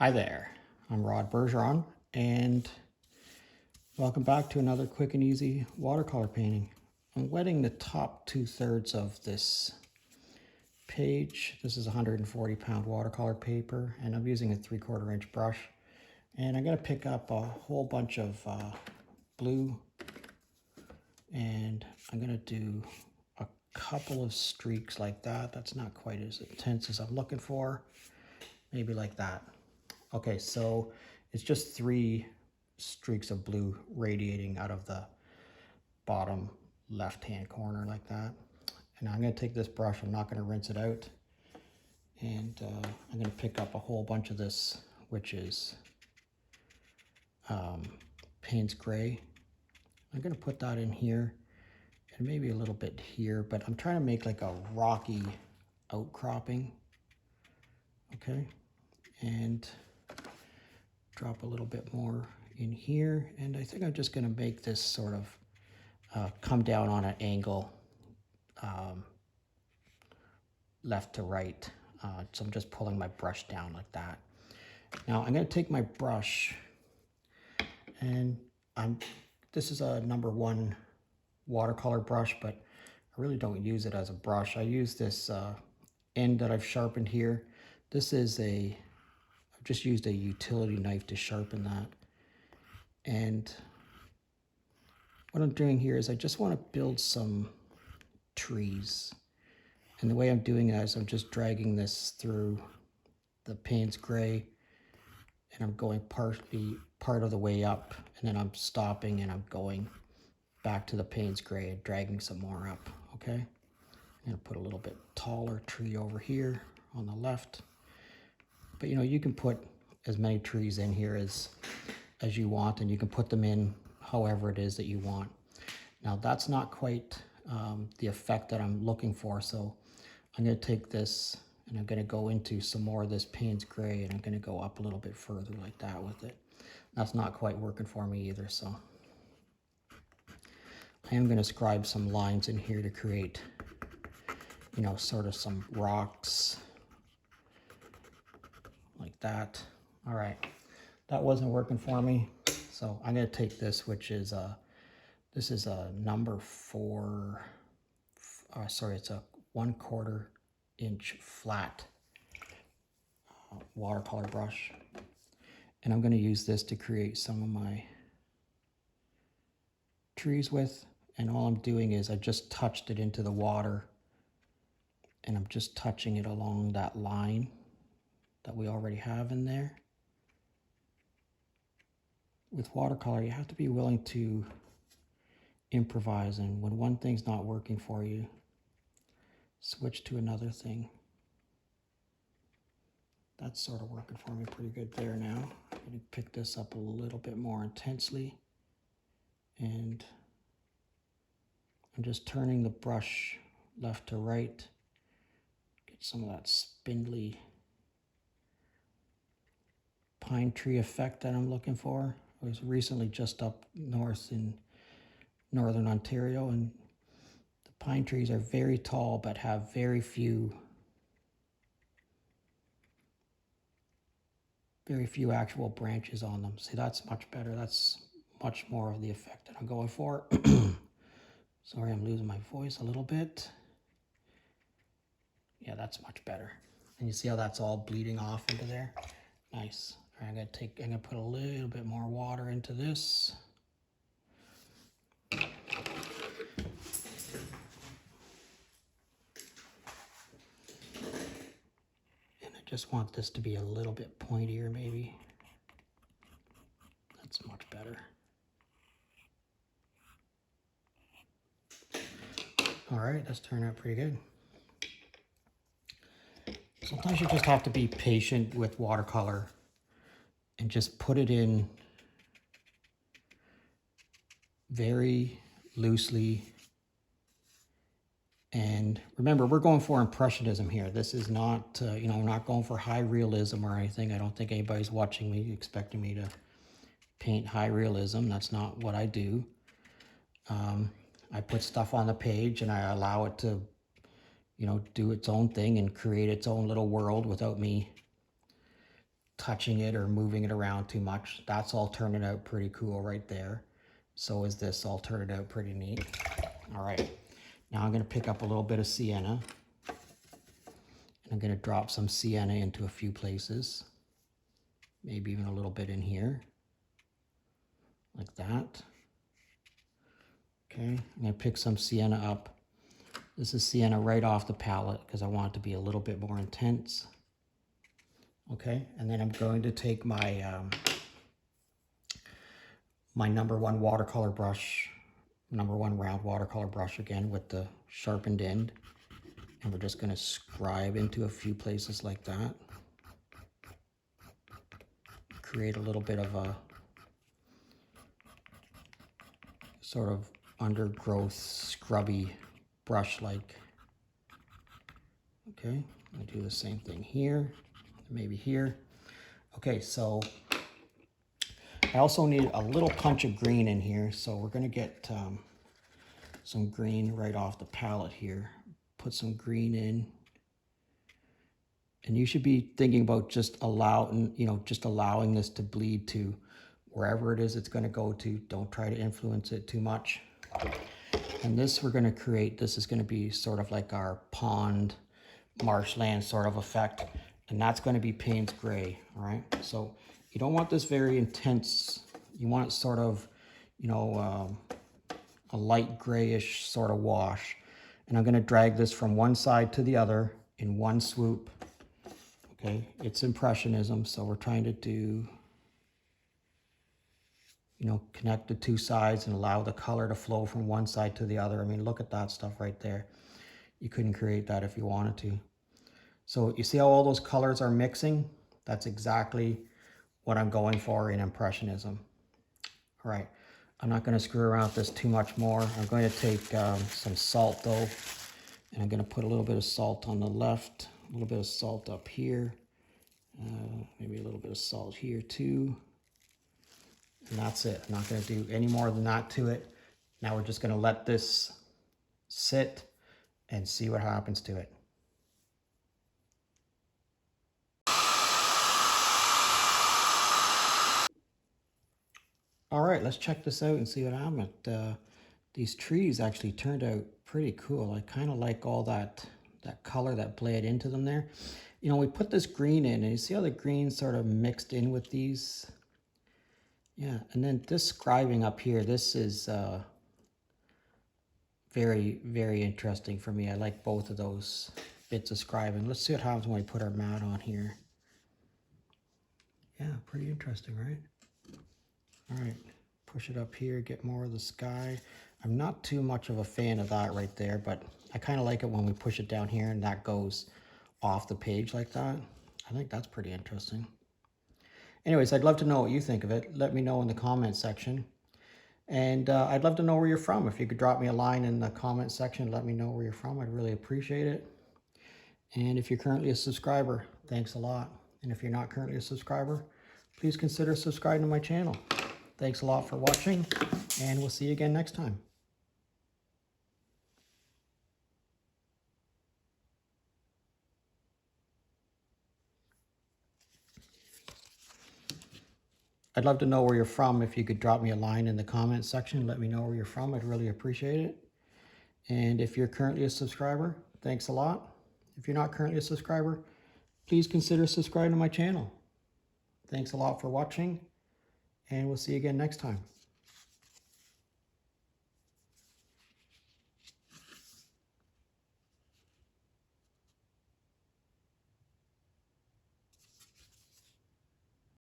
Hi there, I'm Rod Bergeron, and welcome back to another quick and easy watercolor painting. I'm wetting the top 2/3 of this page. This is 140-pound watercolor paper, and I'm using a 3/4 inch brush. And I'm going to pick up a whole bunch of blue, and I'm going to do a couple of streaks like that. That's not quite as intense as I'm looking for. Maybe like that. Okay, so it's just 3 streaks of blue radiating out of the bottom left-hand corner like that. And I'm going to take this brush, I'm not going to rinse it out, and I'm going to pick up a whole bunch of this, which is Payne's gray. I'm going to put that in here and maybe a little bit here, but I'm trying to make like a rocky outcropping. Okay, and drop a little bit more in here, and I think I'm just going to make this sort of come down on an angle, left to right. So I'm just pulling my brush down like that. Now I'm going to take my brush, and this is a #1 watercolor brush, but I really don't use it as a brush. I use this end that I've sharpened here. This is I've just used a utility knife to sharpen that. And what I'm doing here is I just want to build some trees. And the way I'm doing that is I'm just dragging this through the Payne's gray, and I'm going part of the way up, and then I'm stopping and I'm going back to the Payne's gray and dragging some more up. Okay, I'm going to put a little bit taller tree over here on the left. But you can put as many trees in here as you want, and you can put them in however it is that you want. Now that's not quite the effect that I'm looking for, so I'm going to take this and I'm going to go into some more of this Payne's gray, and I'm going to go up a little bit further like that with it. That's not quite working for me either, so I am going to scribe some lines in here to create, sort of some rocks like that. All right, that wasn't working for me, so I'm going to take this, which is this is a #4, sorry, it's a 1/4 inch flat watercolor brush, and I'm going to use this to create some of my trees with. And all I'm doing is I just touched it into the water, and I'm just touching it along that line that we already have in there. With watercolor, you have to be willing to improvise, and when one thing's not working for you, switch to another thing. That's sort of working for me pretty good there now. I'm going to pick this up a little bit more intensely, and I'm just turning the brush left to right, get some of that spindly pine tree effect that I'm looking for. I was recently just up north in northern Ontario, and the pine trees are very tall but have very few actual branches on them. See, that's much better. That's much more of the effect that I'm going for. Sorry, I'm losing my voice a little bit. Yeah, that's much better. And you see how that's all bleeding off into there? Nice. All right, I'm gonna put a little bit more water into this. And I just want this to be a little bit pointier, maybe. That's much better. All right, that's turned out pretty good. Sometimes you just have to be patient with watercolor and just put it in very loosely. And remember, we're going for impressionism here. This is not, we're not going for high realism or anything. I don't think anybody's watching me expecting me to paint high realism. That's not what I do. I put stuff on the page and I allow it to, do its own thing and create its own little world without me touching it or moving it around too much. That's all turning out pretty cool right there. So is this all turned out pretty neat. All right, now I'm going to pick up a little bit of sienna. I'm going to drop some sienna into a few places, maybe even a little bit in here, like that. Okay, I'm going to pick some sienna up. This is sienna right off the palette because I want it to be a little bit more intense. Okay, and then I'm going to take my my #1 watercolor brush, #1 round watercolor brush again with the sharpened end, and we're just going to scribe into a few places like that. Create a little bit of a sort of undergrowth, scrubby brush-like. Okay, I do the same thing here, maybe here. Okay, so I also need a little punch of green in here, so we're going to get some green right off the palette here. Put some green in, and you should be thinking about just allowing this to bleed to wherever it is it's going to go to. Don't try to influence it too much. And this we're going to create, this is going to be sort of like our pond, marshland sort of effect, and that's going to be Payne's gray. All right, so you don't want this very intense. You want it sort of, a light grayish sort of wash. And I'm going to drag this from one side to the other in one swoop. Okay, it's Impressionism, so we're trying to do, connect the two sides and allow the color to flow from one side to the other. I mean, look at that stuff right there. You couldn't create that if you wanted to. So you see how all those colors are mixing? That's exactly what I'm going for in Impressionism. All right, I'm not going to screw around with this too much more. I'm going to take some salt though, and I'm going to put a little bit of salt on the left, a little bit of salt up here, maybe a little bit of salt here too. And that's it. I'm not going to do any more than that to it. Now we're just going to let this sit and see what happens to it. All right, let's check this out and see what happened. These trees actually turned out pretty cool. I kind of like all that color that bled into them there. We put this green in, and you see how the green sort of mixed in with these? Yeah, and then this scribing up here, this is very, very interesting for me. I like both of those bits of scribing. Let's see what happens when we put our mat on here. Yeah, pretty interesting, right? All right, push it up here, get more of the sky. I'm not too much of a fan of that right there, but I kind of like it when we push it down here and that goes off the page like that. I think that's pretty interesting. Anyways, I'd love to know what you think of it. Let me know in the comment section. And I'd love to know where you're from. If you could drop me a line in the comment section, let me know where you're from. I'd really appreciate it. And if you're currently a subscriber, thanks a lot. And if you're not currently a subscriber, please consider subscribing to my channel. Thanks a lot for watching, and we'll see you again next time. I'd love to know where you're from. If you could drop me a line in the comment section, let me know where you're from. I'd really appreciate it. And if you're currently a subscriber, thanks a lot. If you're not currently a subscriber, please consider subscribing to my channel. Thanks a lot for watching, and we'll see you again next time.